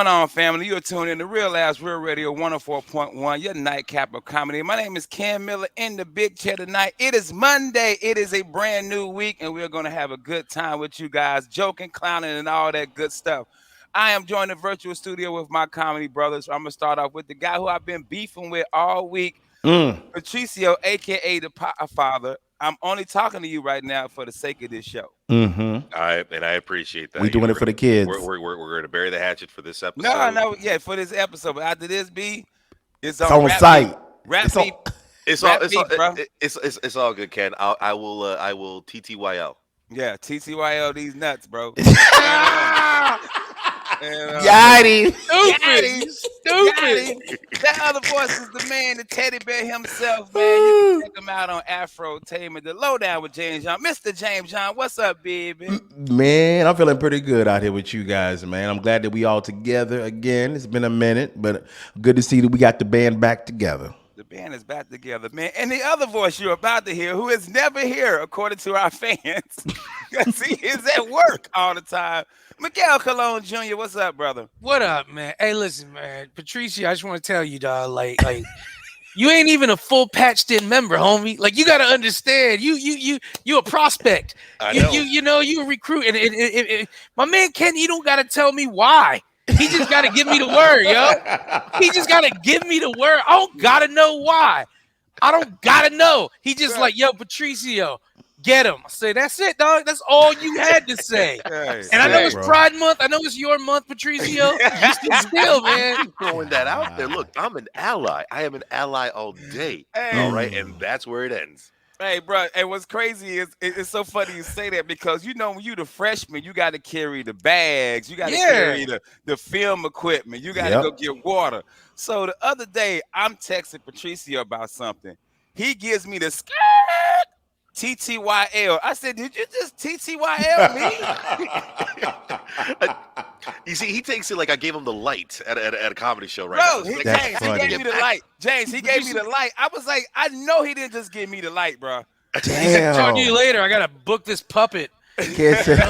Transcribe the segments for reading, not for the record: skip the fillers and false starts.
Going on, family? You're tuned in to Real Ass Real Radio 104.1, your nightcap of comedy. My name is Ken Miller in the big chair tonight. It is Monday. It is a brand new week, and we're going to have a good time with you guys, joking, clowning, and all that good stuff. I am joined in the virtual studio with my comedy brothers. I'm going to start off with the guy who I've been beefing with all week, Mm. Patricio, a.k.a. the Father. I'm only talking to you right now for the sake of this show. Mm-hmm. I appreciate We that. doing it for the kids. We're gonna bury the hatchet for this No, episode. no, yeah, for this episode. But after this, B, it's It's on on rap beef. site. Rap It's on. beef. It's all Rap beef, bro. it's all good, Ken. I will TTYL. Yeah, TTYL these nuts, bro. And Got him. got Stupid. him, You got stupid. him. That other voice is the man, the teddy bear himself, man. You can check him out on Afrotainment, the lowdown with James John. Mr. James John, what's up, baby? Man, I'm feeling pretty good out here with you guys, man. I'm glad that we all together again. It's been a minute, but good to see that we got the band back together. The band is back together, man. And the other voice you're about to hear, who is never here, according to our fans, because he is at work all the time. Miguel Colon Jr., what's up, brother? What up, man? Hey, listen, man. Patricio, I just want to tell you, dog, like you ain't even a full patched in member, homie. Like you gotta understand, you a prospect. I You know. know, you a recruit. And my man Ken, you don't gotta tell me why. He just gotta give me the word, yo. He just gotta give me the word. I don't gotta know why. I don't gotta know. He just like, yo, Patricio, get him. I say, that's it, dog. That's all you had to say. Hey, And I know Sick, it's bro. Pride Month. I know it's your month, Patricio. Still, man. Keep throwing that out there. Look, I'm an ally. I am an ally all day. Hey. All right, and that's where it ends. hey, bro. And what's crazy is it's so funny you say that because you know when you the freshman, you got to carry the bags, you got to Yeah. carry the film equipment, you got to Yep. go get water. So the other day, I'm texting Patricio about something. He gives me the skirt. TTYL. I said, did you just TTYL me? You see, he takes it like I gave him the light at a comedy show right Bro, now. he, It's That's James, funny. he gave me the light. James, he gave me the light. I was like, I know he didn't just give me the light, bro. Talk to you Damn. later. I gotta book this puppet. Can't say- Bro,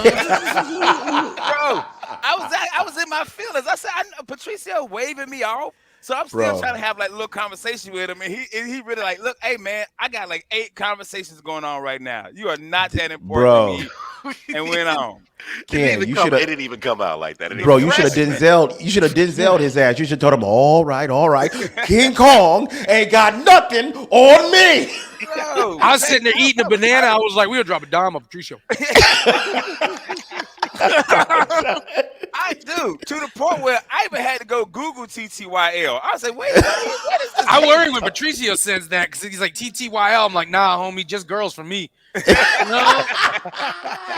I was in my feelings. I said, I know Patricio waving me off. So I'm still Bro. trying to have like a little conversation with him. And he really like, look, hey man, I got like 8 conversations going on right now. You are not that important to me. And went on. Ken, you it should have. didn't even come out like that. It Bro, didn't you should have even- Denzel. You should have Denzel his ass. You should have told him, all right. King Kong ain't got nothing on me. Bro, I was sitting there eating a banana. I was like, we'll drop a dime on Patricio. I do, to the point where I even had to go Google TTYL. I was like, wait, what is this? I worry when Patricio says that because he's like TTYL. I'm like, nah, homie, just girls for me. No.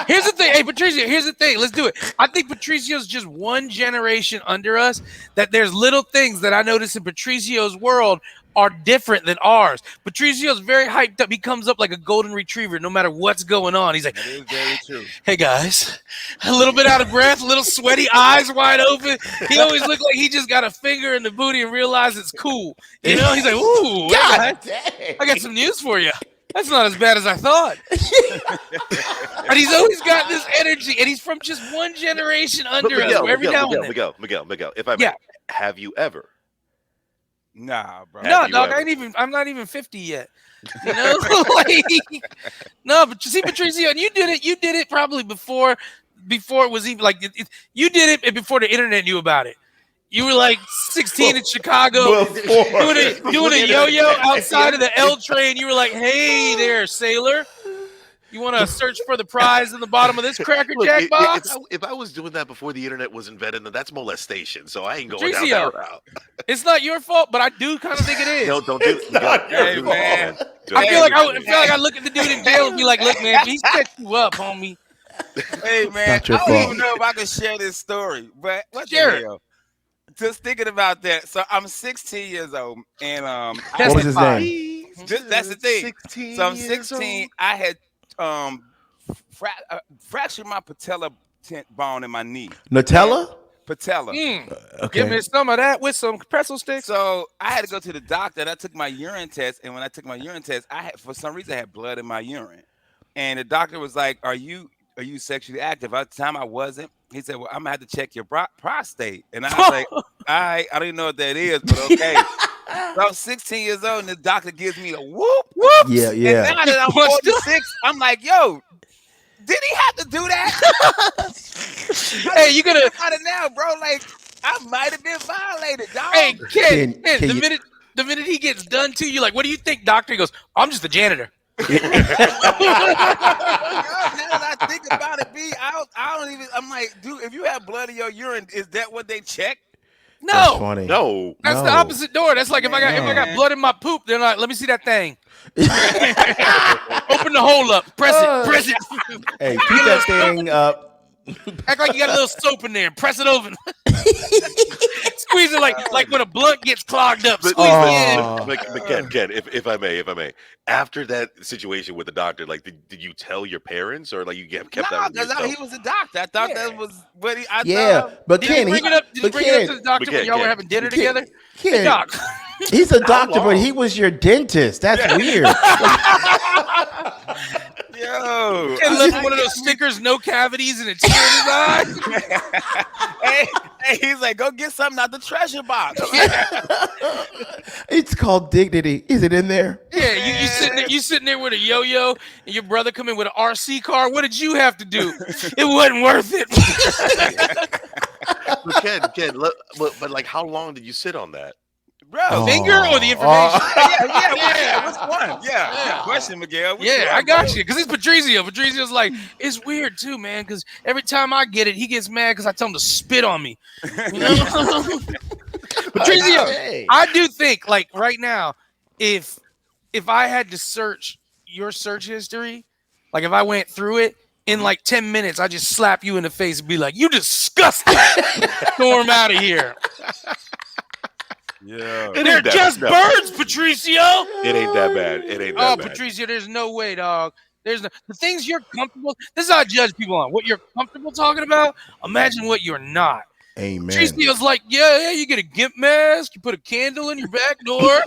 Here's the thing. Hey, Patricio, here's the thing. Let's do it. I think Patricio's just one generation under us that there's little things that I notice in Patricio's world are different than ours. Patricio's very hyped up. He comes up like a golden retriever no matter what's going on. He's like, That is very true. hey guys, a little bit out of breath, a little sweaty, eyes wide open. He always looks like he just got a finger in the booty and realized it's cool. You know, he's like, ooh, God guys, dang. I got some news for you. That's not as bad as I thought. And he's always got this energy, and he's from just one generation But under us. Where every now and then. Miguel, if I may, Yeah. have you ever? Nah, bro. Have No, you dog, ever? I'm not even 50 yet. You know, like, no, but you see, Patricio, and you did it probably before it was even like you did it before the internet knew about it. You were like 16 in Chicago, doing a yo-yo outside of the L train. You were like, "Hey there, sailor, you want to search for the prize in the bottom of this Cracker Look, Jack box?" if I was doing that before the internet was invented, then that's molestation. So I ain't going down Patricio. that route. It's not your fault, but I do kind of think it is. Don't do it. not Miguel, your don't do fault. it, man. I feel like Don't do it. I look at the dude in jail and be like, "Look, man, if he set you up, homie." Hey man, not your I don't fault. even know if I can share this story, but what Share the it. hell? Just thinking about that. So I'm 16 years old, and What was his Testify. name? That's the thing. 16 So I'm years 16. old. I had fractured my patella bone in my knee. Nutella? Patella. Give me Okay. some of that with some pretzel sticks. So I had to go to the doctor, and I took my urine test. And when I took my urine test, for some reason I had blood in my urine. And the doctor was like, "Are you sexually active?" At the time I wasn't. He said, "Well, I'm gonna have to check your prostate." And I was like, "All right, I don't even know what that is, but okay." So I'm 16 years old, and the doctor gives me a whoop. Yeah, Whoops. And yeah. now You that I'm punched him. 46, I'm like, "Yo, did he have to do that?" I Hey, just you think gonna? about it now, bro. Like I might have been violated, Hey, dog. Ken. Ken. Can The you? minute he gets done to you, like, what do you think, doctor? He goes, I'm just a janitor. Yo, now that I think about it, B, I don't even. I'm like, dude, if you have blood in your urine, is that what they check? That's No, funny. No. that's the No. opposite door. That's like if I got No. blood in my poop, they're like, let me see that thing. Open the hole up. Press it. Press it. Hey, keep that thing up. Act like you got a little soap in there and press it open. Squeeze it like when a blunt gets clogged up. But, Squeeze but, it in. Oh. but Ken, if I may, after that situation with the doctor, like, did you tell your parents, or like you kept that No, with because yourself? he was a doctor. I thought that was what he. I Yeah, thought. but Did you Ken, bring it up? Did you but bring it up to Ken, the doctor when y'all were Ken, having dinner Ken, together? Hey, Ken, doc. he's a How doctor, but long? he was your dentist. That's weird. Yo, Ken left one of those stickers, no cavities, and a tear in his eye. hey, hey, he's like, go get something out the treasure box. It's called dignity. Is it in there? Yeah, you sitting there with a yo-yo, and your brother come in with an RC car. What did you have to do? It wasn't worth it. But Ken, but like, how long did you sit on that? Bro. Finger or the information? Yeah. Which one? Yeah. Good question, Miguel. Which Yeah, one, I got bro? you. Because it's Patricio. Patricio's like, it's weird too, man. Because every time I get it, he gets mad because I tell him to spit on me. You know? Patricio, Hey. I do think like right now, if I had to search your search history, like if I went through it in like 10 minutes, I just slap you in the face and be like, "You disgusting!" Storm out of here. Yeah. It They're ain't that just no, birds, Patricio. It ain't that bad. It ain't Oh, that bad. Patricio, there's no way, dog. There's no the things you're comfortable. This is how I judge people on what you're comfortable talking about. Imagine what you're not. Amen. Tricio's like, yeah, you get a gimp mask, you put a candle in your back door,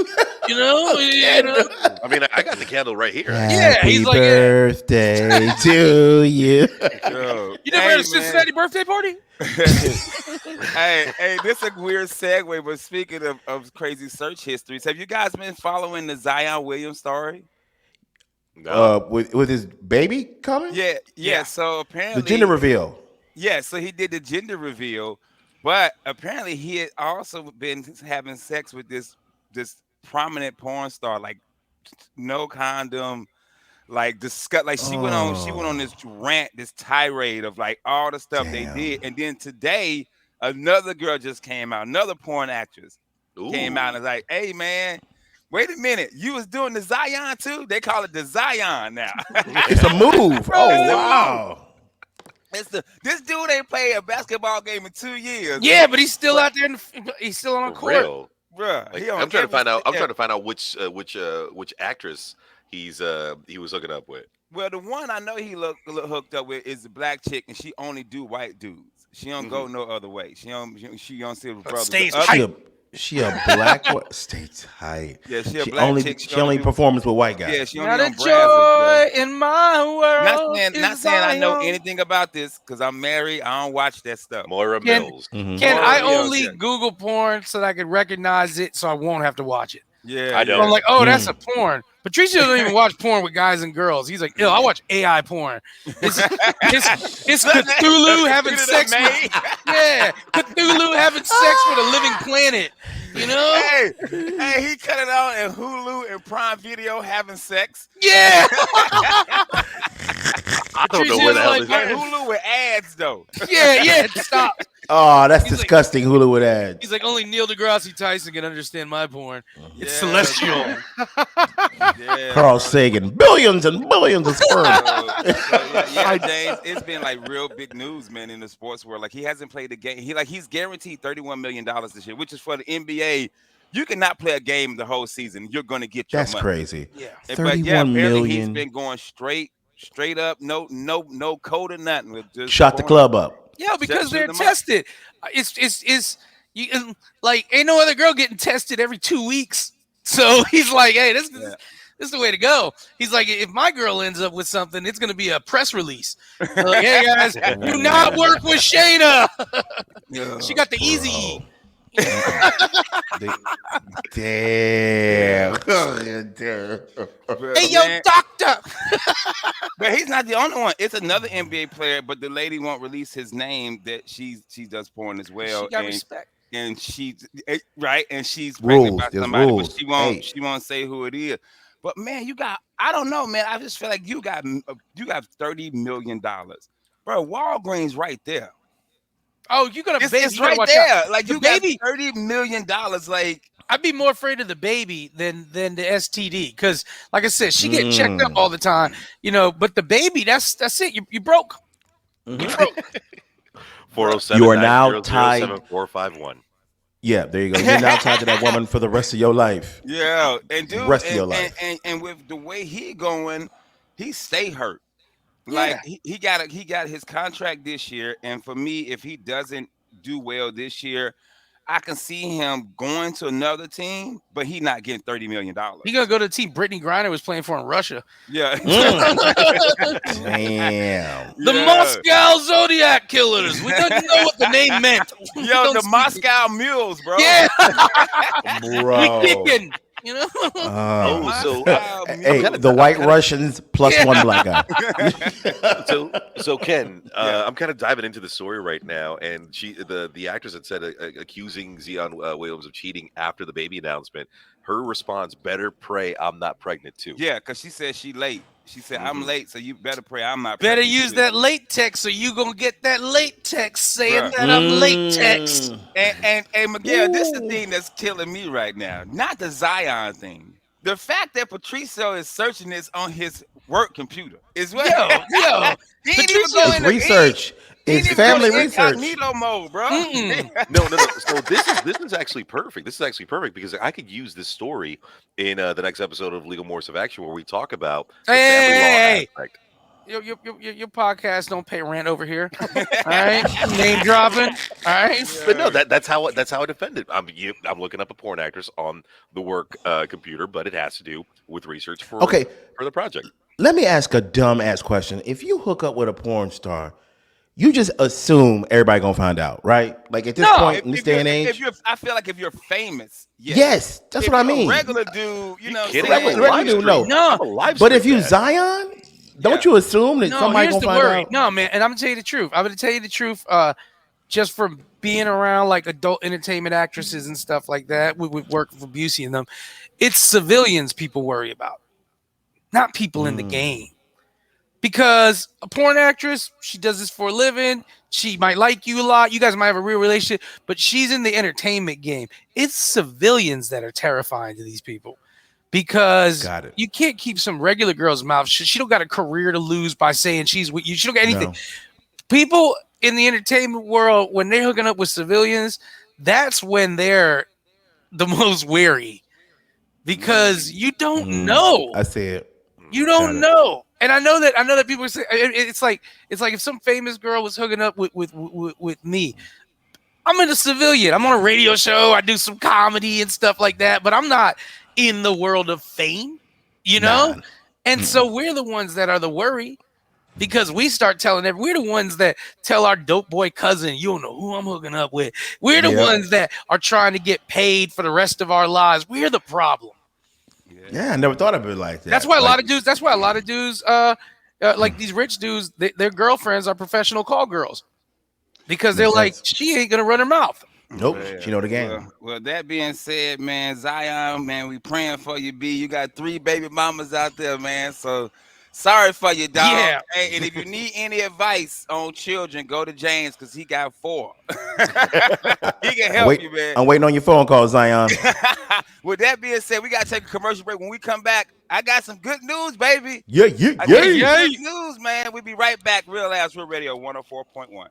you know. I mean, I got the candle right here. Yeah, Happy he's like, yeah. birthday to you. Yo. You never had a Hey, man. Cincinnati birthday party? Hey, this is a weird segue, but speaking of crazy search histories, have you guys been following the Zion Williams story? No. With his baby coming, Yeah. Yeah. So the gender apparently, reveal. yeah, so he did the gender reveal, but apparently he had also been having sex with this prominent porn star, like no condom, like discuss, like she went on this Oh, rant, this tirade of like all the stuff they did, damn. and then today another girl just came out, another porn actress came out Ooh. and was like, "Hey man, wait a minute, you was doing the Zion too? They call it the Zion now." It's a move. Bro, Oh, it's a move. wow. This dude ain't played a basketball game in 2 years. Yeah, but he's still But out there. He's still on For court. real. bruh, Like, he on I'm trying to every find out. I'm yeah. trying to find out which actress he was hooking up with. Well, the one I know he look hooked up with is the black chick, and she only do white dudes. She don't go no other way. She don't see her brothers. stays The other- She a she a black what? Stay tight. Yeah, she a She black only chick. she only performs with white guys. Yeah, she only Not a on Brazzers, joy in my world. not saying I know anything about this because I'm married. I don't watch that stuff. Moira Ken- Mills. Mhm. Ken, Oh, I yeah, only yeah. Google porn so that I could recognize it, so I won't have to watch it. Yeah, I So don't. I'm like, oh, that's a porn. Patricio doesn't even watch porn with guys and girls. He's like, yo, I watch AI porn. It's Cthulhu having sex with, yeah, Cthulhu having sex with a living planet. You know? Hey, he cut it on in Hulu and Prime Video having sex. Yeah. I don't know where the hell Like, this Like is. Hulu with ads though. yeah. Stop. Oh, that's He's like- disgusting. Hulu with ads. He's like, only Neil deGrasse Tyson can understand my porn. It's Yeah, celestial. man. Yeah, Carl bro. Sagan, billions and billions of sperm. Yeah, James, it's been like real big news, man, in the sports world. Like he hasn't played a game. He's guaranteed $31 million this year, which is for the NBA. You cannot play a game the whole season. You're gonna get your That's money. crazy. Yeah. But 31 apparently he's million. been going straight up, no code or nothing. With just Shot the going- club up. Yeah, because Shoot they're them up. tested. It's you like ain't no other girl getting tested every 2 weeks. So he's like, hey, this Yeah. This is the way to go. He's like, if my girl ends up with something, it's gonna be a press release. They're like, hey guys, do not work with Shayna. She Yeah. got the easy Bro. E. The- Damn. Hey But yo, man, doctor. but he's not the only one. It's another NBA player, but the lady won't release his name. That she does porn as She well, got respect. and right, and she's pregnant by Rules. There's somebody, but rules. Hey, she won't say who it is. But man, I don't know, man. I just feel like you got $30 million, bro. Walgreens right there. Oh, you got a baby. It's You gotta right watch out. there. Like The you got baby. $30 million. Like I'd be more afraid of the baby than the STD because, like I said, she get checked up Mm. all the time. But the baby, that's it. You broke. You Mhm. broke. You 407 are now 900 tied. 7451. Yeah, there you go. You're now tied to that woman for the rest of your life. yeah, and dude, Rest of your life. and with the way he going, he stay hurt. Like Yeah. he got his contract this year, and for me, if he doesn't do well this year, I can see him going to another team, but he not getting $30 million. He gonna go to the team Brittany Griner was playing for in Russia. Yeah, Mm. The Damn. yeah. Moscow Zodiac Killers. We didn't know what the name meant. We Yo, don't the speak it. Moscow Mules, bro. Yeah, Bro. we kicking. Oh, so Moscow Hey, Mules. the white Russians plus Yeah. one black guy. so Ken, Yeah. I'm kind of diving into the story right now, and the actress had said accusing Zion Williams of cheating after the baby announcement. Her response: "Better pray I'm not pregnant too." Yeah, because she said she late. She said I'm Mhm. late, so you better pray I'm not Better pregnant use too. that latex, so you gonna get that latex saying Bruh. that I'm latex. Mm. And Miguel, this is the thing that's killing me right now. Not the Zion thing. The fact that Patricio is searching this on his work computer is what Yo, he ain't even Patricio. go It's in the research. he It's ain't even go family to research. incognito mode, bro. Mm-mm. No. So this is actually perfect. This is actually perfect because I could use this story in the next episode of Legal Morse of Action, where we talk about the family law Hey, aspect. your podcast don't pay rent over here. All right, name dropping. All right, But no, Yeah. that's how I defend it. I'm looking up a porn actress on the work computer, but it has to do with research Okay, for the project. let me ask a dumb ass question. If you hook up with a porn star, you just assume everybody gonna find out, right? Like at this No. point in this If day you're and if age. you're I feel like if you're famous, yes. Yes, that's If what I you're a mean. regular dude, you know what I'm Kidding? saying? I'm a Regular live dude, stream. no. no, I'm a live But stream if you dad. Zion, Yeah. don't you assume that no. somebody Here's gonna the find worry. out? No, man, and I'm gonna tell you the truth. I'm gonna tell you the truth. Just from being around like adult entertainment actresses and stuff like that, with work for Busey and them, it's civilians people worry about, not people in the game. Because a porn actress, she does this for a living. She might like you a lot. You guys might have a real relationship, but she's in the entertainment game. It's civilians that are terrifying to these people because Got it. you can't keep some regular girl's mouth. She don't got a career to lose by saying she's with you. She don't got anything. No. People in the entertainment world, when they're hooking up with civilians, that's when they're the most wary because you don't know. I see it. You Got don't it. know. And I know that people say it's like if some famous girl was hooking up with me. I'm in a civilian. I'm on a radio show. I do some comedy and stuff like that, but I'm not in the world of fame, you know? Nah. And so we're the ones that are the worry because we start telling we're the ones that tell our dope boy cousin, you don't know who I'm hooking up with. We're the Yep. ones that are trying to get paid for the rest of our lives. We're the problem. Yeah, I never thought of it like that. That's why a Like, lot of dudes. That's why a lot of dudes, like these rich dudes, their girlfriends are professional call girls because they're Makes like, sense. she ain't gonna run her mouth. Nope, Yeah. she know the game. Well, that being said, man, Zion, man, we praying for you, B. You got 3 baby mamas out there, man. So sorry for you, dog. Yeah. Hey, and if you need any advice on children, go to James because he got 4. He can help you, man. I'm waiting on your phone call, Zion. With that being said, we gotta take a commercial break. When we come back, I got some good news, baby. Yeah, I got some yeah. good news, man. We'll be right back. Real Ass Real Radio 104.1.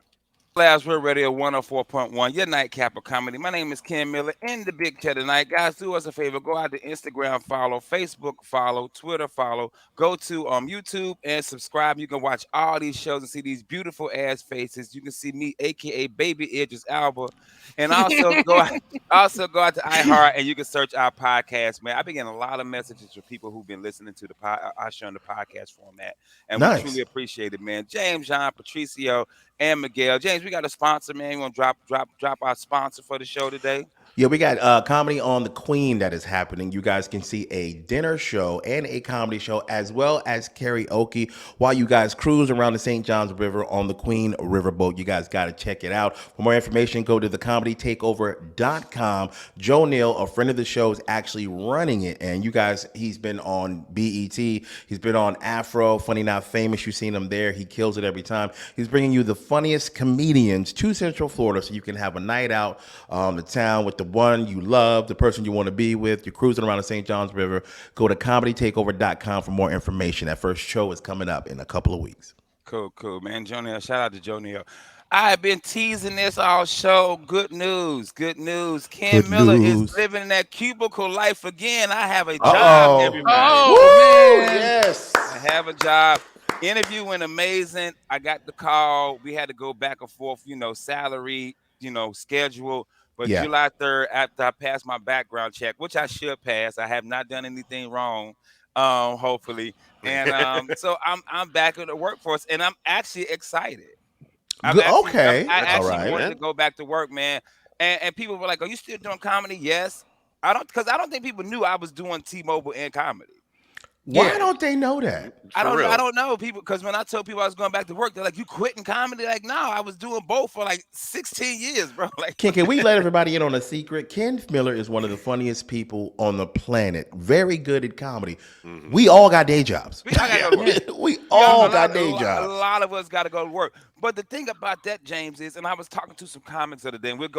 Last Real Radio 104.1, your nightcap of comedy. My name is Ken Miller in the big chair tonight. Guys, do us a favor. Go out to Instagram, follow, Facebook, follow, Twitter, follow. Go to YouTube and subscribe. You can watch all these shows and see these beautiful ass faces. You can see me, aka Baby Idris Alba. And also Also, go out to iHeart and you can search our podcast, man. I've been getting a lot of messages from people who've been listening to our show in the podcast format, and we truly Nice. appreciate it, man. James, John, Patricio, and Miguel. James, we got a sponsor, man. You want to drop our sponsor for the show today? Yeah, we got comedy on the Queen that is happening. You guys can see a dinner show and a comedy show, as well as karaoke while you guys cruise around the St. Johns River on the Queen Riverboat. You guys got to check it out. For more information, go to thecomedytakeover.com. Joe Neal, a friend of the show, is actually running it. And you guys, he's been on BET. He's been on Afro, Funny Not Famous. You've seen him there. He kills it every time. He's bringing you the funniest comedians to Central Florida so you can have a night out the town with the one you love, the person you want to be with. You're cruising around the St. Johns River. Go to comedytakeover.com for more information. That first show is coming up in a couple of weeks. Cool, man. Joe Neal, shout out to Joe Neal. I have been teasing this all show. Good news, good news. Good Ken Miller is news. living that cubicle life again. I have a job, Uh-oh. everybody. Oh man. Yes. I have a job. Interview went amazing. I got the call. We had to go back and forth, salary, schedule. But Yeah. July 3rd, after I passed my background check, which I should pass, I have not done anything wrong, hopefully. And so I'm back in the workforce, and I'm actually excited. Okay. I That's All actually right. wanted man. to go back to work, man. And people were like, "Are you still doing comedy?" Yes. Because I don't think people knew I was doing T-Mobile and comedy. Why Yeah. don't they know that? I For real. don't know people, because when I told people I was going back to work, they're like, "You quitting comedy?" Like, no, I was doing both for like 16 years, bro. Like, Ken, can we let everybody in on a secret? Ken Miller is one of the funniest people on the planet. Very good at comedy. Mhm. We all got day jobs. we all got to go to work. We Yeah, all a got lot, day a jobs. lot of us got to go to work. But the thing about that, James, is, and I was talking to some comics the other day, and we'll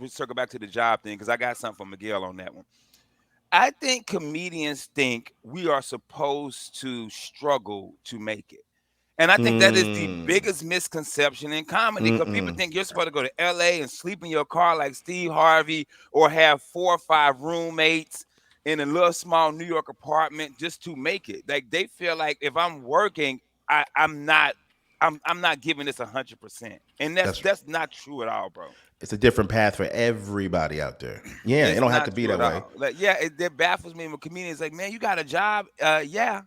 circle back to the job thing because I got something from Miguel on that one. I think comedians think we are supposed to struggle to make it. And I think that is the Mm. biggest misconception in comedy, because people Mm-mm. think you're supposed to go to LA and sleep in your car like Steve Harvey, or have 4 or 5 roommates in a little small New York apartment just to make it. Like, they feel like if I'm working, I'm not I'm not giving this 100%. And that's That's that's not true at all, bro. it's a different path for everybody out there. Yeah, it It's don't have to not be true that at way. all. Like, yeah, that baffles me when comedians like, "Man, you got a job?" Yeah.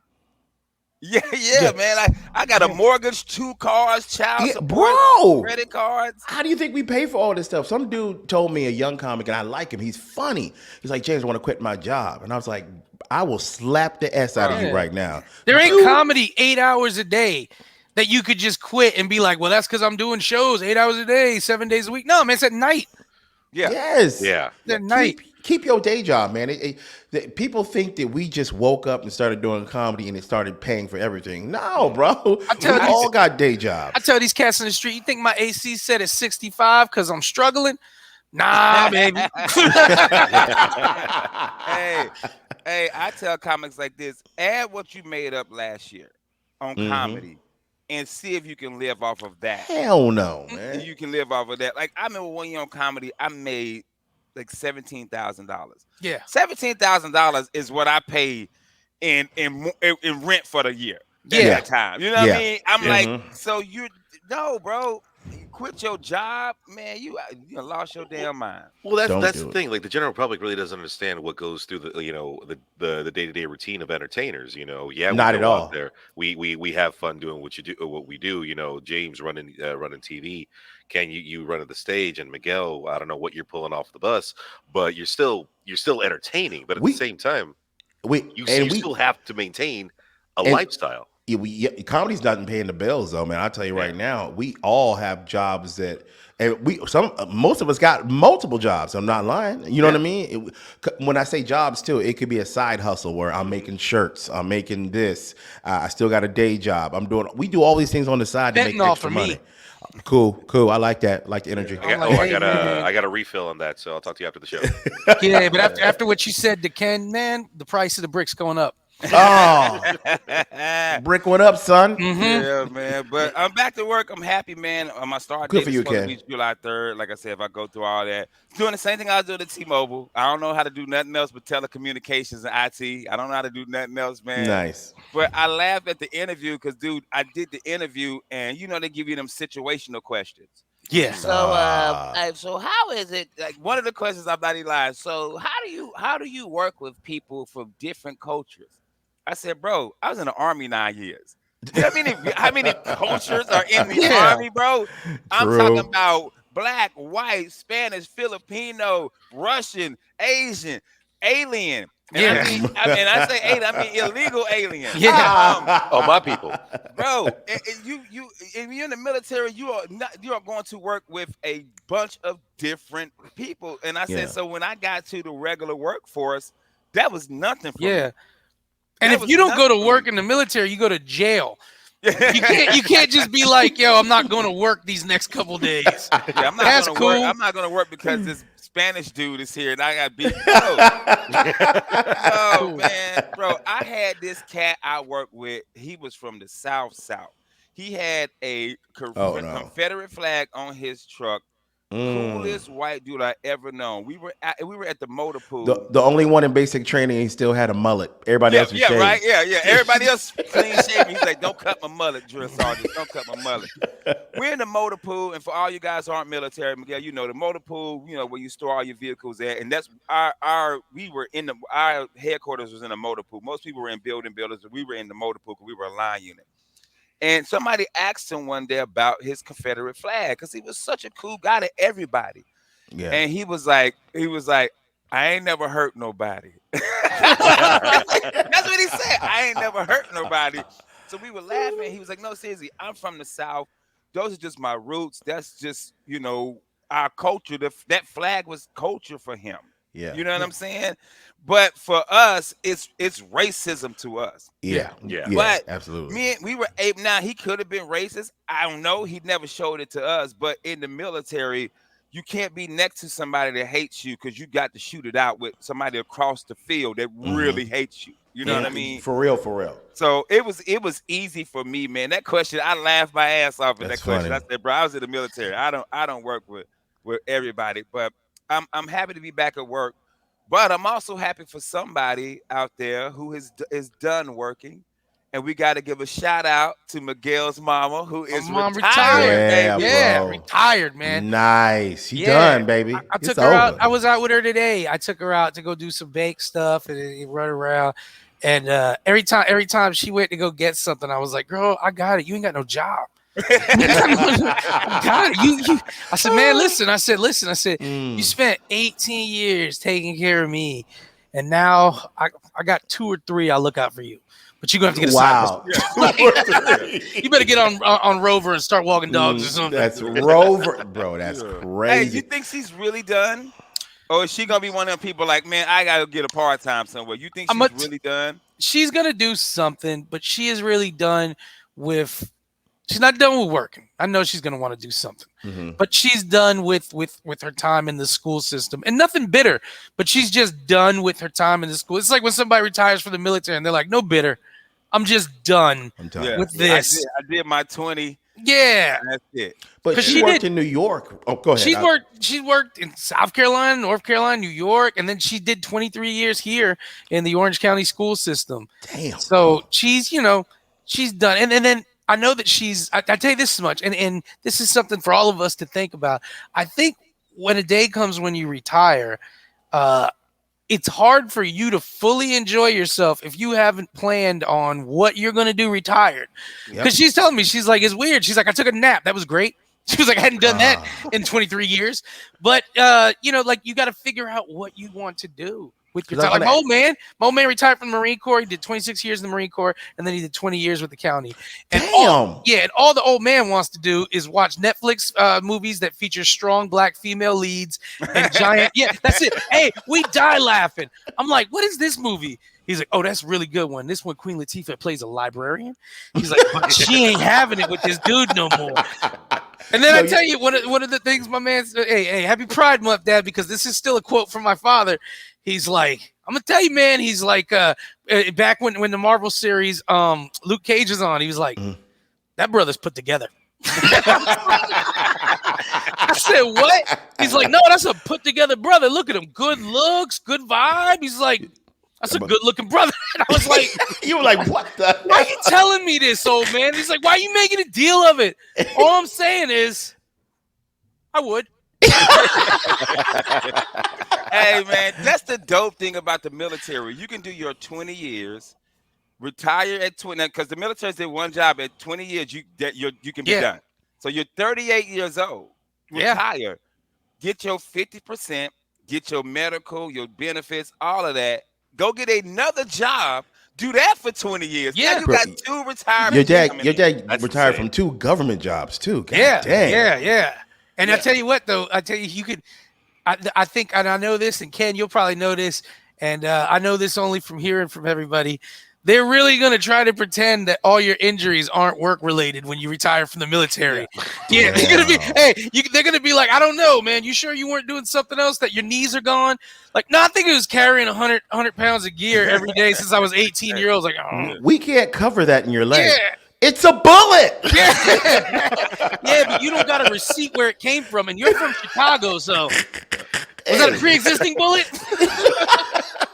Yeah, Yeah. man. I got a mortgage, 2 cars, child Yeah, support, bro. credit cards. How do you think we pay for all this stuff? Some dude told me, a young comic, and I like him. He's funny. He's like, James, I want to quit my job. And I was like, I will slap the S out of you Yeah. right now. There ain't Dude, comedy 8 hours a day that you could just quit and be like, well, that's because I'm doing shows 8 hours a day, 7 days a week. No, man, it's at night. Yeah. Yes. Yeah. It's at night. Keep your day job, man. People think that we just woke up and started doing comedy and it started paying for everything. No, bro. tell We you- all got day I jobs. tell these cats in the street, you think my AC set is 65 because I'm struggling? Nah, baby. Hey, I tell comics like this: add what you made up last year on comedy, and see if you can live off of that. Hell no, And man. you can live off of that. Like, I remember one year on comedy, I made like $17,000. Yeah. $17,000 is what I paid in rent for the year. At Yeah. that time. You know what Yeah. I mean? I'm Yeah. like, so no, bro. You quit your job, man. You lost your damn mind. Well, that's Don't that's do the it. thing. Like, the general public really doesn't understand what goes through the day-to-day routine of entertainers. Yeah, we Not at go all. out there. We have fun doing what we do. James running TV, Ken, you running the stage, and Miguel, I don't know what you're pulling off the bus, but you're still entertaining. But at We- the same time, We you and we still have to maintain a and- lifestyle. comedy's not paying the bills though, man. I'll tell you right Yeah. now, we all have jobs that, and most of us got multiple jobs. I'm not lying. You know what I mean? When I say jobs too, it could be a side hustle where I'm making shirts, I'm making this. I still got a day job. We do all these things on the side to make Fentanyl extra for me. money. Cool. I like that. I like the energy. I got, I'm like, I hey, got man. I got a refill on that, so I'll talk to you after the show. Yeah, but after what you said to Ken, man, the price of the bricks going up. Oh, brick one up, son. Mm-hmm. Yeah, man. But I'm back to work. I'm happy, man. My start Good date for is you, supposed to Ken. be July 3rd. Like I said, if I go through all that, doing the same thing I was doing at T-Mobile. I don't know how to do nothing else but telecommunications and IT. I don't know how to do nothing else, man. Nice. But I laughed at the interview because, dude, I did the interview, and they give you them situational questions. Yeah. So, Ah. so how is it? Like one of the questions I'm not even lying. So, how do you work with people from different cultures? I said, bro, I was in the army 9 years. You know how many cultures are in the Yeah. army, bro? I'm talking True. about black, white, Spanish, Filipino, Russian, Asian, alien, and Yeah. I say alien, I mean illegal alien. Yeah. Oh, my people. Bro, you if you're in the military, you are going to work with a bunch of different people. And I said, Yeah. so when I got to the regular workforce, that was nothing for Yeah. me. And That if was you don't go nothing to for me. work in the military, you go to jail. You can't just be like, yo, I'm not going to work these next couple days. Yeah, I'm not That's gonna work. cool. I'm not gonna work because this Spanish dude is here and I got beat. No, no, Cool. man, bro. I had this cat I worked with. He was from the South. He had a Oh no. Confederate flag on his truck. Mm. Coolest white dude I ever known. We were at the motor The pool. the only one in basic training he still had a mullet. Everybody Yeah, else was yeah, right. shaved. Yeah. Everybody else clean shaven. He's like, don't cut my mullet, drill sergeant. Don't cut my mullet. We're in the motor pool, and for all you guys who aren't military, Miguel, you know the motor pool, where you store all your vehicles at, and that's our headquarters was in a motor pool. Most people were in buildings, but we were in the motor pool because we were a line unit. And somebody asked him one day about his Confederate flag because he was such a cool guy to everybody. Yeah. And he was like, I ain't never hurt nobody. That's what he said. I ain't never hurt nobody. So we were laughing. He was like, no, seriously, I'm from the South. Those are just my roots. That's just, our culture. That flag was culture for him. Yeah. You know what I'm saying? But for us, it's racism to us. Yeah. Yeah. But Absolutely. we were able. Now he could have been racist. I don't know. He never showed it to us. But in the military, you can't be next to somebody that hates you because you got to shoot it out with somebody across the field that really hates you. You know what I mean? For real, for real. So it was easy for me, man. That question, I laughed my ass off at That's that question. funny. I said, bro, I was in the military. I don't work with everybody, but I'm happy to be back at work. But I'm also happy for somebody out there who is done working. And we got to give a shout out to Miguel's mama, who My is mom retired, retired. Yeah, baby. Yeah, bro. retired, man. Nice. He Yeah. done, baby. I It's took her out. over. I was out with her today. I took her out to go do some bake stuff and run around. And every time she went to go get something, I was like, "Girl, I got it. You ain't got no job. I got it. You." I said, "Man, listen." I said, "Listen." I said, "You spent 18 years taking care of me, and now I got 2 or 3. I'll look out for you. But you're gonna have to get a side Wow. You better get on Rover and start walking dogs or something." That's Rover, bro. That's Hey, crazy. you think she's really done? Or is she gonna be one of them people like, man, I gotta get a part time somewhere? You think I'm she's a- really done? She's gonna do something, but she is really done with. She's not done with working. I know she's gonna want to do something, but she's done with her time in the school system, and nothing bitter. But she's just done with her time in the school. It's like when somebody retires from the military and they're like, "No bitter, I'm just done I'm done. Yeah, with this." I did my 20. Yeah, And that's it. But 'Cause she she worked did- in New York. Oh, go ahead. she's worked in South Carolina, North Carolina, New York, and then she did 23 years here in the Orange County school system. Damn. So she's she's done, and then I know that she's. I tell you this much, and this is something for all of us to think about. I think when a day comes when you retire, it's hard for you to fully enjoy yourself if you haven't planned on what you're going to do retired. Because she's telling me, she's like, it's weird. She's like, I took a nap. That was great. She was like, I hadn't done that in 23 years. But, like you got to figure out what you want to do with your 'Cause time. I'm Like gonna- my old man retired from the Marine Corps. He did 26 years in the Marine Corps, and then he did 20 years with the county. And Damn. and all the old man wants to do is watch Netflix movies that feature strong black female leads and giant. Yeah, that's it. Hey, we die laughing. I'm like, what is this movie? He's like, oh, that's a really good one. This one, Queen Latifah plays a librarian. He's like, but she ain't having it with this dude no more. And then I tell you, one of the things my man said, hey, happy Pride Month, Dad, because this is still a quote from my father. He's like, I'm gonna tell you, man. He's like, back when the Marvel series, Luke Cage is on, he was like, that brother's put together. I said, what? He's like, no, that's a put together brother. Look at him, good looks, good vibe. He's like, that's a good looking brother. And I was like, You were like, what the? why are you telling me this, old man? He's like, why are you making a deal of it? All I'm saying is, I would. Hey man, that's the dope thing about the military. You can do your 20 years, retire at 20, because the military did one job at 20 years. You can be Yeah, done. So you're 38 years old, yeah, retire, get your 50%, get your medical, your benefits, all of that. Go get another job. Do that for 20 years. Now yeah, you Bro, got two your retirement dad, coming your in. dad That's retired insane. from 2 government jobs too. God yeah, dang. yeah, yeah. And I Yeah. tell you what, though, I tell you, you could. I think, and I know this, and Ken, you'll probably know this, and I know this only from hearing from everybody. They're really going to try to pretend that all your injuries aren't work related when you retire from the Yeah. military. Yeah, they're going to be, Wow. hey, they're going to be like, I don't know, man. You sure you weren't doing something else that your knees are gone? Like, no, I think it was carrying 100 pounds of gear every day since I was 18 years old. Like, oh, We can't cover that in your leg. yeah, It's a bullet. yeah, yeah, but you don't got a receipt where it came from, and you're from Chicago, so was that a Hey. pre-existing bullet?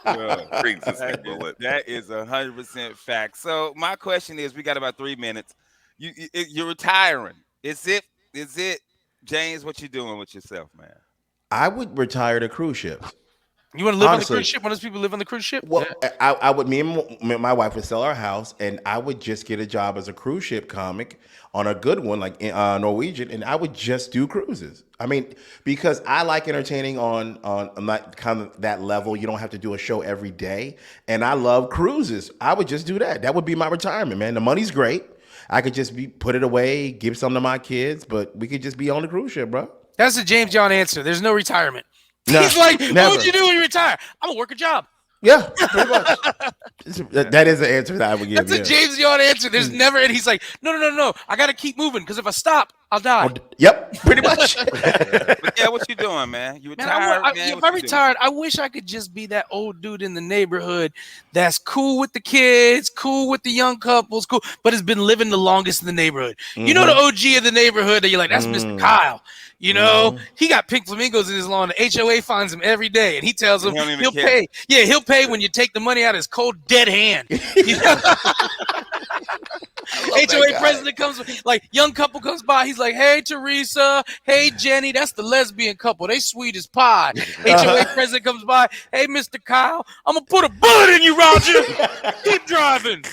Well, Pre-existing bullet. that is 100% fact. So my question is, we got about 3 minutes. You're retiring. Is it? Is it, James? What you doing with yourself, man? I would retire to cruise ships. You want to live on the Honestly. cruise ship? One of those people live on the cruise ship? Well, I would. Me and my wife would sell our house, and I would just get a job as a cruise ship comic on a good one, like Norwegian, and I would just do cruises. I mean, because I like entertaining on that kind of that level. You don't have to do a show every day, and I love cruises. I would just do that. That would be my retirement, man. The money's great. I could just put it away, give some to my kids, but we could just be on the cruise ship, bro. That's the James John answer. There's no retirement. No, He's like, what never. would you do when you retire? I'm gonna work a job. Yeah, pretty much. That is the answer that I would give. That's a Yeah. James John answer. There's never, and he's like, no. I gotta keep moving because if I stop, I'll die. Yep, pretty much. But yeah, what you doing, man? You Man, retired, man? if What I you doing? retired, I wish I could just be that old dude in the neighborhood that's cool with the kids, cool with the young couples, cool, but has been living the longest in the neighborhood. You know the OG of the neighborhood that you're like, that's Mr. Kyle. You know, he got pink flamingos in his lawn. The HOA finds him every day, and he tells him He don't even he'll care. pay. Yeah, he'll pay when you take the money out of his cold, dead hand. You know? HOA president comes, like young couple comes by. He's like, "Hey Teresa, hey Jenny, that's the lesbian couple. They sweet as pie." HOA president comes by. Hey Mr. Kyle, I'm gonna put a bullet in you, Roger. Keep driving.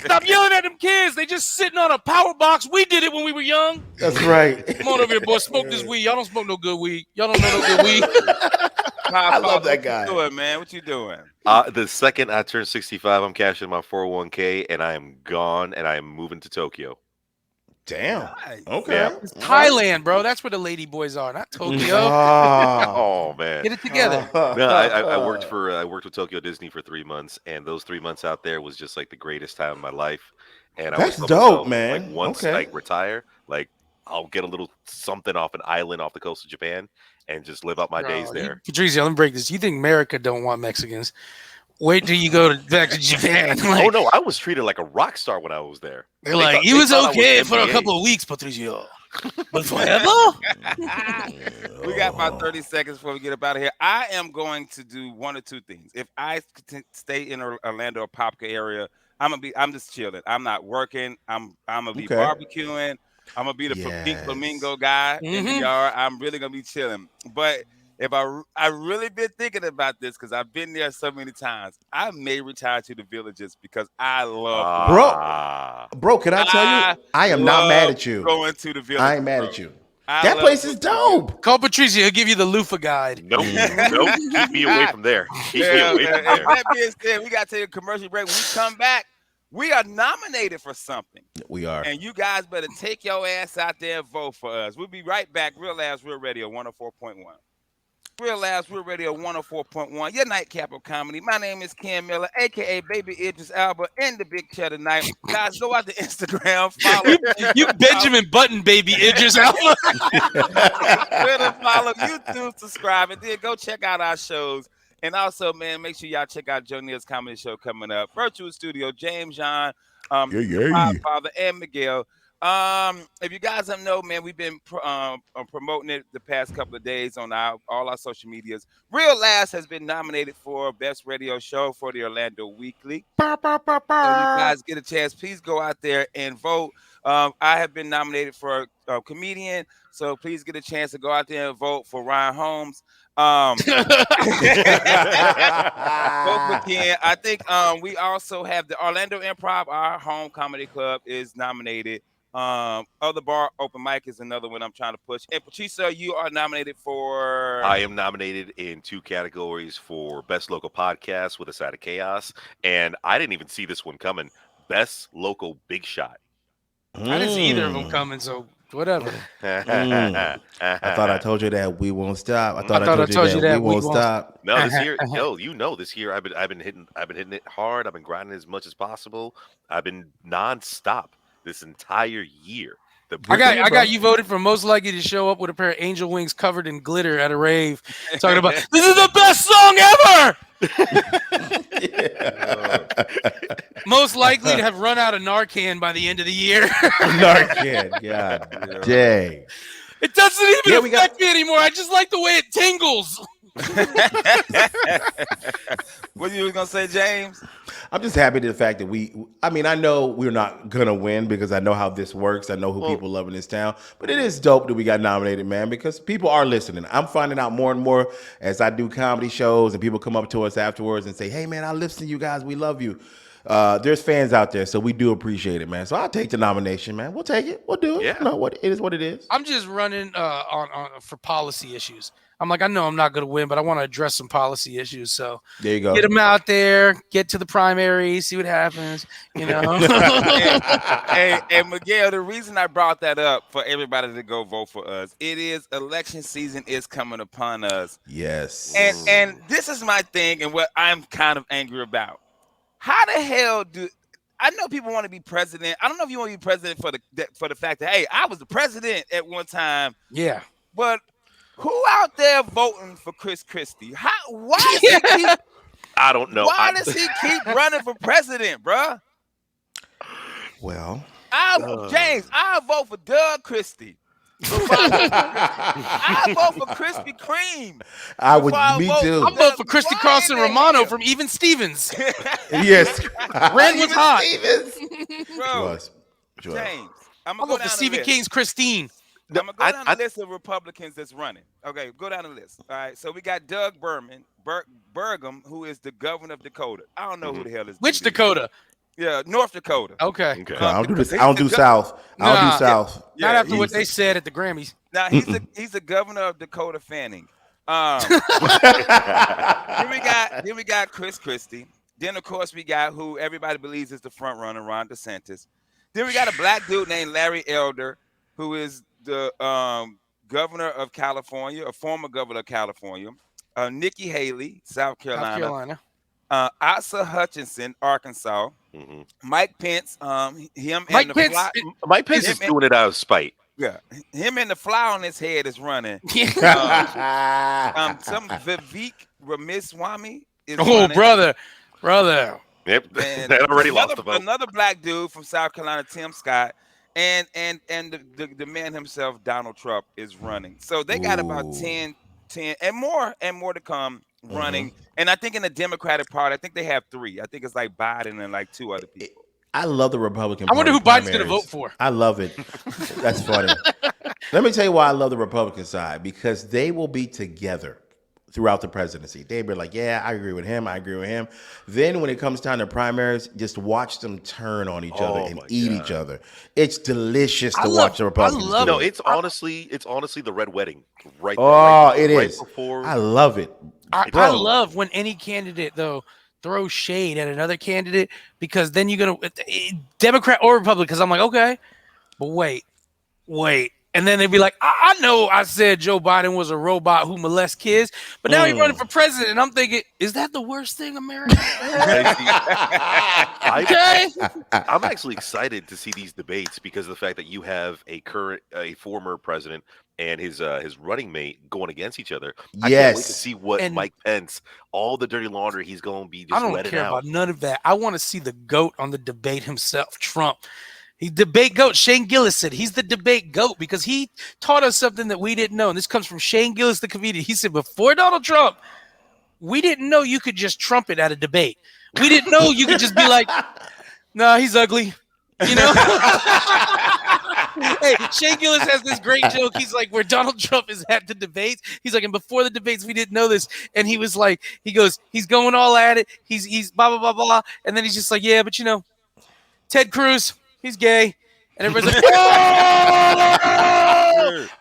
Stop yelling at them kids. They just sitting on a power box. We did it when we were young. That's right. Come on over here, boy. Smoke this weed. Y'all don't smoke no good weed. Y'all don't know no good weed. I love that guy. What you doing, man? What you doing? The second I turn 65, I'm cashing my 401k and I am gone and I am moving to Tokyo. Damn. Nice. Okay. Yeah. It's Thailand, bro. That's where the lady boys are, not Tokyo. Oh. Oh man. Get it together. No, I worked with Tokyo Disney for 3 months, and those 3 months out there was just like the greatest time of my life. And I That's was dope, man. Like once Okay. I retire, like I'll get a little something off an island off the coast of Japan and just live out my days there. Patricio, let me break this. You think America don't want Mexicans? Wait till you go back to Japan. Like, Oh no, I was treated like a rock star when I was there. they're They like, thought- he they was thought I okay for a NBA. couple of weeks, Patricio. But forever? We got about 30 seconds before we get up out of here. I am going to do one or two things. If I stay in Orlando or Popka area, I'm just chilling. I'm not working. I'm gonna be Okay. barbecuing. I'm gonna be the pink Yes. flamingo guy in the Mhm. yard. I'm really gonna be chilling. But if I really been thinking about this because I've been there so many times, I may retire to the villages because I love Ah. Bro, can I tell you? I am not mad at you. going to the villages. I ain't mad bro. at you. I That love place is going to the villages. dope. Call Patricio. He'll give you the loofah guide. Nope, nope. Keep me away from there. Keep me Yeah, away man. from there. And that being said, we got to take a commercial break. When we come back, we are nominated for something. We are. And you guys better take your ass out there and vote for us. We'll be right back. Real Labs, Real Radio 104.1. Real Labs, Real Radio 104.1. Your nightcap of comedy. My name is Ken Miller, a.k.a. Baby Idris Alba, in the big chair tonight. Guys, go out to Instagram. Follow. You Benjamin Button, baby, Idris Alba. Twitter, follow, YouTube, subscribe, and then go check out our shows. And also, man, make sure y'all check out Joe Neal's comedy show coming up. Virtual Studio, James John, Father, and Miguel. If you guys don't know, man, we've been promoting it the past couple of days on all our social medias. Real Last has been nominated for Best Radio Show for the Orlando Weekly. So you guys get a chance, please go out there and vote. I have been nominated for a comedian, so please get a chance to go out there and vote for Ryan Holmes. Um, Vote for Ken. I think we also have the Orlando Improv, our home comedy club, is nominated. Other bar open mic is another one I'm trying to push. And Patricio, you are nominated for. I am nominated in 2 categories for Best Local Podcast with a Side of Chaos. And I didn't even see this one coming. Best Local Big Shot. I didn't see either of them Mm. coming, so whatever. Mm. I thought I told you that we won't stop. I thought I thought told you that we won't stop. No, this year, this year I've been hitting it hard. I've been grinding as much as possible. I've been nonstop this entire year. I got you voted for most likely to show up with a pair of angel wings covered in glitter at a rave, talking about this is the best song ever. Most likely to have run out of Narcan by the end of the year. Narcan, God dang. It doesn't even affect me anymore. I just like the way it tingles. What you was gonna say, James? I'm just happy to the fact that I know we're not gonna win because I know how this works. I know who people love in this town, but it is dope that we got nominated, man, because people are listening. I'm finding out more and more as I do comedy shows and people come up to us afterwards and say, "Hey, man, I listen to you guys. We love you." There's fans out there, so we do appreciate it, man. So I'll take the nomination, man. We'll take it. We'll do it. Yeah. You know, what it is. I'm just running on for policy issues. I'm like, I know I'm not going to win, but I want to address some policy issues. So There you go. get them out there, get to the primary, see what happens. You know. Hey, Miguel, the reason I brought that up for everybody to go vote for us, it is election season is coming upon us. Yes. And this is my thing and what I'm kind of angry about. How the hell do I know people want to be president? I don't know if you want to be president for the fact that, hey, I was the president at one time. Yeah. But who out there voting for Chris Christie? Why does he keep, I don't know. Why does he keep running for president, bruh? Well, James, I'll vote for Doug Christie. I vote for Krispy Kreme. Me too. I'm voting for Christy Carlson Romano from Even Stevens. Yes. Ren was hot. Bro, Sure. James, I'm going to vote for Stephen King's Christine. I'm going to go down the list of Republicans that's running. Okay, go down the list. All right, so we got Doug Burgum, who is the governor of Dakota. I don't know who the hell is. Which Dakota? Yeah, North Dakota. Okay. No, I don't do this. I don't do South. I don't do South. Not after what they said at the Grammys. Now he's the governor of Dakota Fanning. Then we got Chris Christie. Then of course we got who everybody believes is the front runner, Ron DeSantis. Then we got a black dude named Larry Elder, who is the governor of California, a former governor of California. Nikki Haley, South Carolina. Asa Hutchinson, Arkansas. Mm-hmm. Mike Pence, Mike Pence is doing it out of spite. Yeah, him and the fly on his head is running. Some Vivek Ramaswamy is running. brother. Yep, that already lost the vote. Another black dude from South Carolina, Tim Scott, and the man himself, Donald Trump, is running. So they got about 10 and more to come running. And I think in the Democratic Party, I think they have 3. I think it's like Biden and like 2 other people. I love the Republican Party. I wonder who Biden's going to vote for. I love it. That's funny. Let me tell you why I love the Republican side, because they will be together throughout the presidency. They'll be like, yeah, I agree with him. I agree with him. Then when it comes time to primaries, just watch them turn on each other and eat each other. It's delicious to watch the Republicans. No, it's honestly the red wedding. Right. It is. I love it. I love when any candidate, though, throws shade at another candidate, because then you're going to, Democrat or Republican, because I'm like, okay, but wait. And then they'd be like, I know I said Joe Biden was a robot who molests kids, but now he's running for president. And I'm thinking, is that the worst thing America I'm actually excited to see these debates because of the fact that you have a former president and his running mate going against each other. I can't wait to see what Mike Pence, all the dirty laundry he's going to be just letting out. I don't care about none of that. I want to see the GOAT on the debate himself, Trump. He's debate GOAT. Shane Gillis said he's the debate GOAT because he taught us something that we didn't know. And this comes from Shane Gillis, the comedian. He said, before Donald Trump, we didn't know you could just trumpet at a debate. We didn't know you could just be like, no, he's ugly. You know? Hey, Shane Gillis has this great joke. He's like, where Donald Trump is at the debates. He's like, and before the debates, we didn't know this. And he was like, he goes, he's going all at it. He's blah, blah, blah, blah. And then he's just like, yeah, but Ted Cruz, he's gay. And everybody's like, whoa!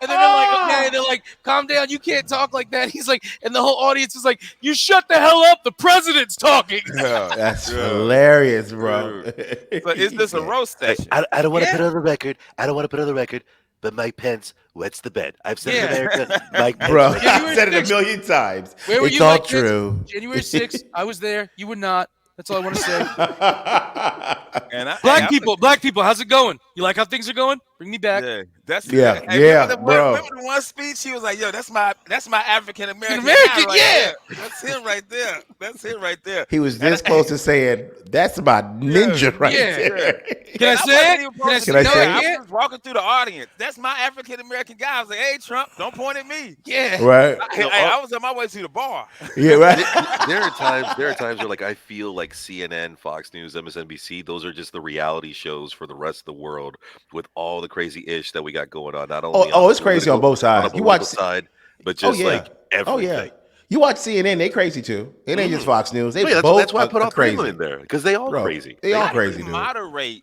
And then they're like, okay, they're like, calm down, you can't talk like that. He's like, and the whole audience is like, you shut the hell up, the president's talking. That's hilarious, bro. So is this a roast session? I don't want to put it on the record. I don't want to put it on the record. But Mike Pence wets the bed. I've said it in America. Mike Pence. Bro, January I said it 6th. a million times. Where were It's you, all Mike Pence? true. January 6th, I was there. You were not. That's all I want to say. And Black people, how's it going? You like how things are going? Bring me back. Yeah, that's Yeah, hey, yeah, remember bro. the one speech he was like, "Yo, that's my African American, American, yeah, that's him right there. That's him right there." He was this close to saying, "That's my ninja right yeah. there." Can I say it? Can I say I it? was walking through the audience. That's my African American guy. I was like, "Hey, Trump, don't point at me." Yeah. Right? I was on my way to the bar. Yeah, right. There are times where like I feel like CNN, Fox News, MSNBC, those are just the reality shows for the rest of the world with all the crazy ish that we got going on. Not only It's crazy on both sides. You watch side, but just like everything. Oh yeah. You watch CNN, they crazy too. It ain't just Fox News. They both that's why I put all three crazy of them in there because they all Bro, crazy. They all How do crazy, you dude. moderate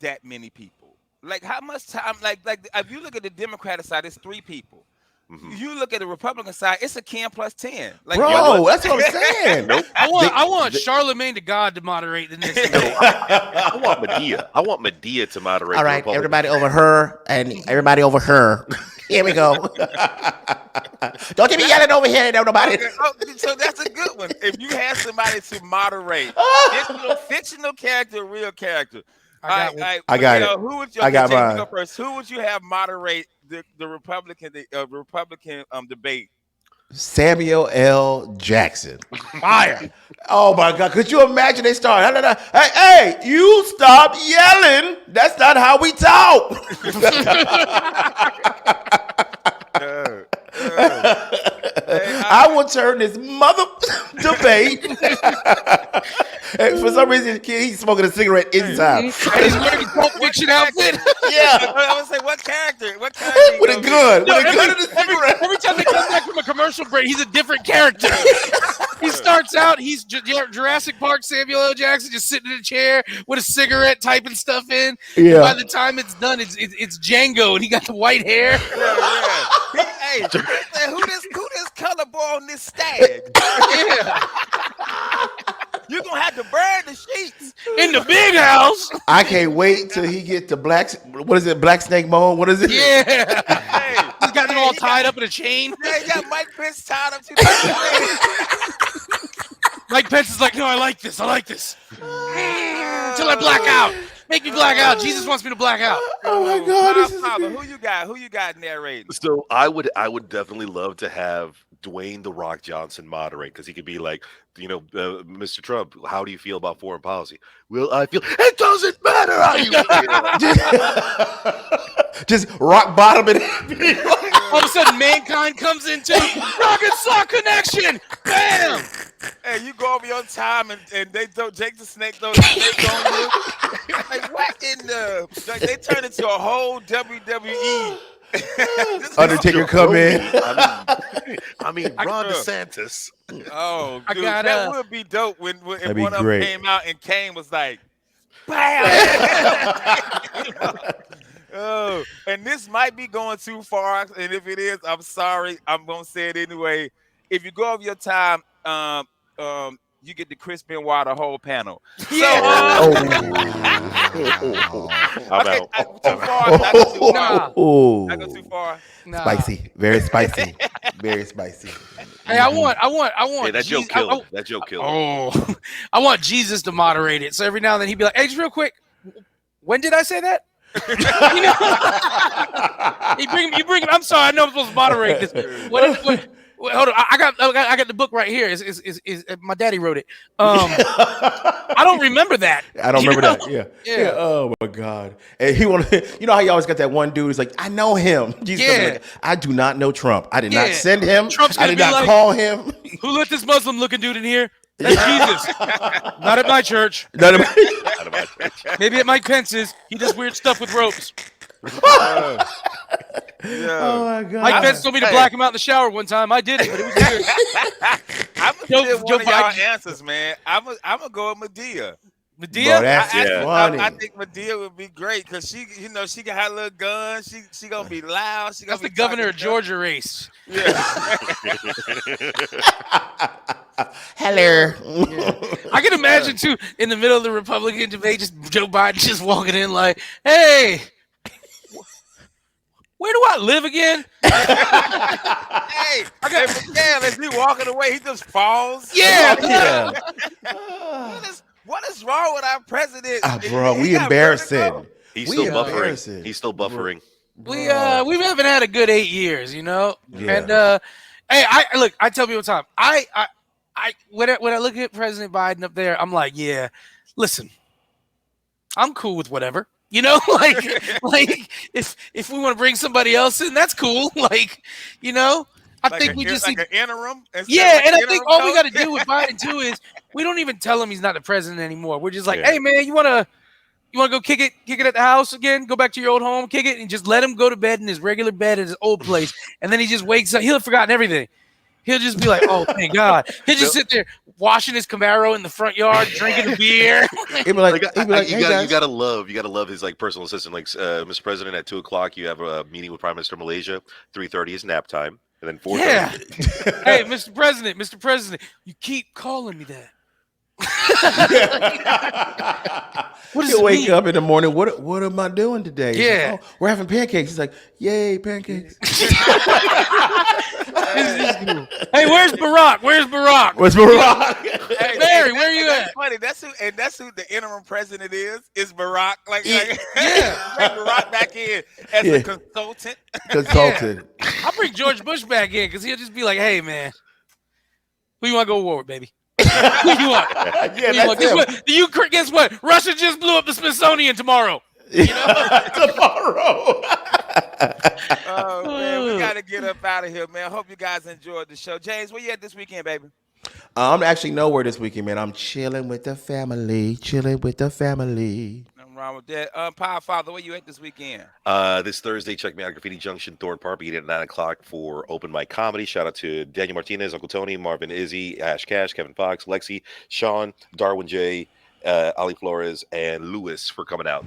that many people? Like how much time? Like if you look at the Democratic side, it's 3 people. Mhm. You look at the Republican side, it's a Ken plus 10. Like, Bro, that's what I'm saying. Nope. I want Charlemagne the God to moderate the next one. I want Medea. I want Medea to moderate. All the right, Republicans. everybody over her and everybody over her. Here we go. Don't you be yelling over here. Don't nobody. Okay, so that's a good one. If you had somebody to moderate, fictional character, real character. I got I got it. Who would you, I got James, mine. go first. Who would you have moderate the Republican debate? Samuel L. Jackson. Fire. Oh my God. Could you imagine they start? Hey, you stop yelling. That's not how we talk. I will turn this mother debate. And for some reason, he's smoking a cigarette inside. And he's wearing a Pulp Fiction outfit. Yeah. I would say what character? What character? With a gun. No, With a gun and a cigarette. every time they come back from a commercial break, he's a different character. He starts out, he's Jurassic Park Samuel L. Jackson, just sitting in a chair with a cigarette, typing stuff in. Yeah. By the time it's done, it's Django, and he got the white hair. Yeah. Hey, who this color boy on this stag? Yeah. You're gonna have to burn the sheets. In the big house. I can't wait till he get to what is it, Black Snake Moan? What is it? Yeah. Hey, He's got them all tied up in a chain. yeah, you got Mike Pence tied up to the Mike Pence is like, no, I like this. Until I black out. Make me black out. Jesus wants me to black out. Oh my God. This is Who you got narrating? So I would definitely love to have Dwayne the Rock Johnson moderate because he could be like, Mr. Trump, how do you feel about foreign policy? Well, I feel it doesn't matter how you feel. just rock bottom it. All of a sudden, mankind comes into Rock and Sock Connection. Bam! Hey, you go over your time and they throw Jake the Snake throws the snake on you. Like what in the? Like, they turn into a whole WWE. Undertaker come in. I mean, Ron DeSantis. Oh, I dude, got, that would be dope if That'd be one of them great. came out and Kane was like, "Bam!" Oh, and this might be going too far, and if it is, I'm sorry. I'm gonna say it anyway. If you go over your time, you get the Chris Benoit the whole panel. Yeah. I'm Okay, out. too far. I go too far. Oh, I go too far. Nah. spicy, very spicy, very spicy. Hey, I want. Hey, that joke killed. That joke killed. Oh, I want Jesus to moderate it. So every now and then he'd be like, "Hey, just real quick, when did I say that?" You bring him. I'm sorry, I know I'm supposed to moderate this. What, hold on, I got the book right here. Is my daddy wrote it. I don't remember that. I don't remember that. Yeah. Yeah. Oh my God. And he you know how you always got that one dude who's like, I know him. Jesus Yeah. like, I do not know Trump. I did not Yeah. send him. Trump's I gonna did be not like- call him. Who let this Muslim looking dude in here? That's Jesus. Not at my church. None of Out of my church. Maybe at Mike Pence's. He does weird stuff with ropes. Yeah. Oh Yeah. my Mike Pence god. told me to Hey. black him out in the shower one time. I did it, but it was weird. I'm gonna Joe- steal Joe one of y'all Biden. answers, man. I'm gonna go with Medea. Bro, Medea? that's Yeah. funny. I think Medea would be great because she got her little gun. She gonna be loud. She gonna That's the be governor of talking tough. Georgia race. Yeah. Hello. I can imagine too in the middle of the Republican debate, just Joe Biden just walking in like, "Hey, where do I live again?" Hey, Miguel, as he walking away, he just falls. Yeah. Yeah. What is wrong with our president? Bro, He we got embarrassing. vertigo. He's We still embarrassing. buffering. He's still buffering. We haven't had a good 8 years, you know. Yeah. And hey, I tell people all the time, when I look at President Biden up there, I'm like, yeah, listen, I'm cool with whatever. You know, like if we want to bring somebody else in, that's cool. Like, you know, I Like think we just like need, an interim. yeah, and I interim think all we coach? got to do with Biden too is we don't even tell him he's not the president anymore. We're just like, Yeah. hey man, you wanna go kick it at the house again? Go back to your old home, kick it, and just let him go to bed in his regular bed at his old place, and then he just wakes up. He'll have forgotten everything. He'll just be like, "Oh, thank God." He'll just sit there washing his Camaro in the front yard, drinking a beer. He'd be like, Like, he'd be like, you hey gotta guys. you gotta love his like personal assistant. Like, Mr. President, at 2:00 you have a meeting with Prime Minister of Malaysia. 3:30 is nap time, and then 4:30. Yeah. Hey, Mr. President, you keep calling me that. What does He'll it wake mean? up in the morning. What am I doing today? He's Yeah. like, oh, we're having pancakes. He's like, yay, pancakes. Hey, where's Barack? Where's Barack? What's Barack? Hey, Barry, and where you that's at? funny. That's who the interim president is Barack. Like, Yeah. bring Barack back in as Yeah. a consultant. Consultant. I'll bring George Bush back in because he'll just be like, "Hey, man, who you want to go to war with, baby? Who you want? Yeah, Who you want? that's him. Guess what? Russia just blew up the Smithsonian tomorrow. Tomorrow. Oh man, we gotta get up out of here, man. Hope you guys enjoyed the show. James, where you at this weekend, baby? I'm actually nowhere this weekend, man. I'm chilling with the family. Chilling with the family. Nothing wrong with that. Power Father, where you at this weekend? This Thursday, check me out at Graffiti Junction, Thornton Park, beginning at 9:00 for open mic comedy. Shout out to Daniel Martinez, Uncle Tony, Marvin Izzy, Ash Cash, Kevin Fox, Lexi, Sean, Darwin J, Ali Flores, and Lewis for coming out.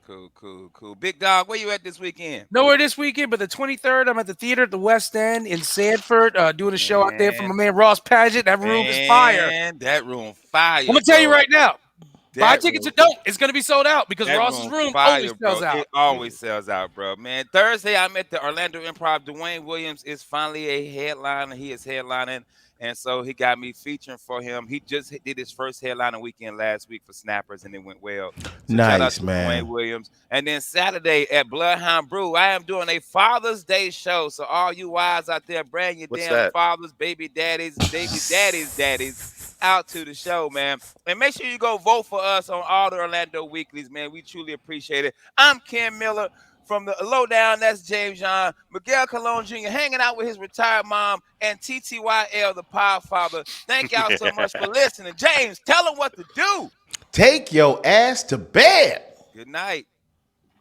Cool. Big Dog, where you at this weekend? Nowhere this weekend, but the 23rd, I'm at the theater at the West End in Sanford, doing a show out there for my man Ross Paget. That room is fire. Man, that room fire. I'm gonna tell you bro. right now. Buy That tickets or room- don't. It's gonna be sold out because that Ross's room fire, always sells bro. out. It always sells out, bro. Man, Thursday I'm at the Orlando Improv. Dwayne Williams is finally a headliner. He is headlining, and so he got me featuring for him. He just did his first headlining weekend last week for Snappers, and it went well. So shout out Nice, to man. Dwayne Williams. And then Saturday at Bloodhound Brew, I am doing a Father's Day show. So all you wives out there, bring your What's damn that? fathers, baby daddies, daddies out to the show, man. And make sure you go vote for us on all the Orlando weeklies, man. We truly appreciate it. I'm Ken Miller from the Lowdown. That's James John. Miguel Colon Jr. hanging out with his retired mom and TTYL, the Power Father. Thank y'all so much for listening. James, tell them what to do. Take your ass to bed. Good night.